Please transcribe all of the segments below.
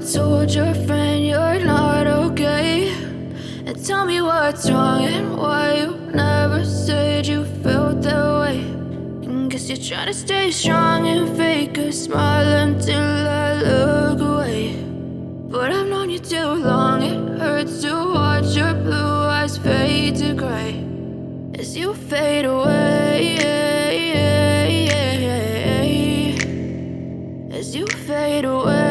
told your friend you're not okay, and tell me what's wrong and why you never said you felt that way. And guess you're trying to stay strong and fake a smile until I look away. But I've known you too long, it hurts to watch your blue eyes fade to gray as you fade away, as you fade away.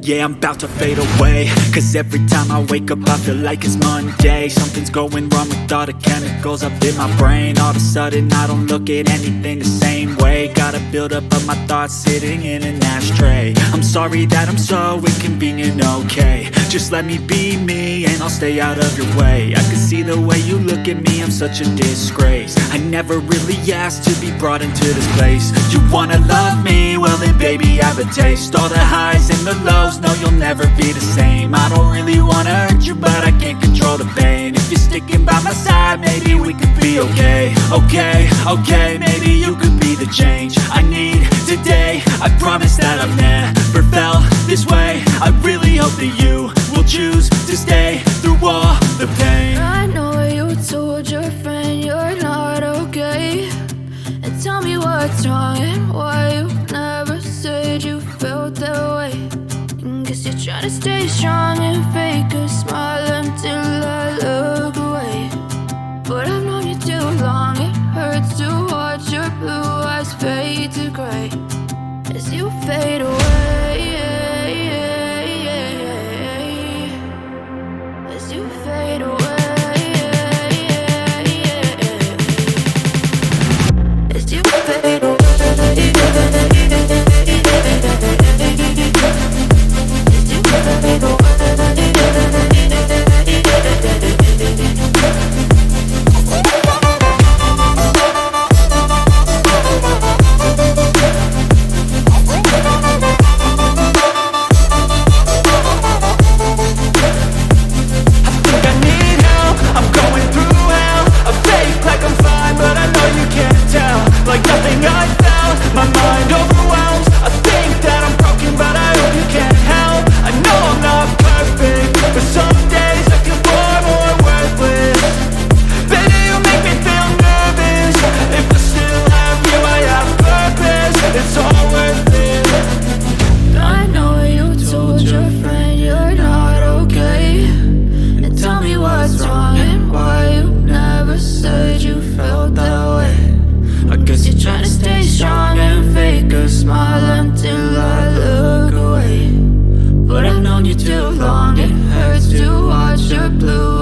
Yeah, I'm about to fade away, cause every time I wake up I feel like it's Monday. Something's going wrong with all the chemicals up in my brain. All of a sudden I don't look at anything the same way. Got a buildup of my thoughts sitting in an ashtray. I'm sorry that I'm so inconvenient, okay. Just let me be me and I'll stay out of your way. I can see the way you look at me, I'm such a disgrace. I never really asked to be brought into this place. You wanna love me? Well then baby I have a taste. All the highs and the lows, no, you'll never be the same. I don't really wanna hurt you, but I can't control the pain. If you're sticking by my side, maybe we could be okay. Okay, maybe you could be the change I need today. I promise that I've never felt this way. I really hope that you will choose to stay through all the pain. I know you told your friend you're not okay, and tell me what's wrong and why you never said you felt that way. Guess you're trying to stay strong and fake a smile until I look away. But I've known you too long, it hurts to watch your blue eyes fade to gray as you fade away, as you fade away, as you fade away. Too long, it hurts to watch your blue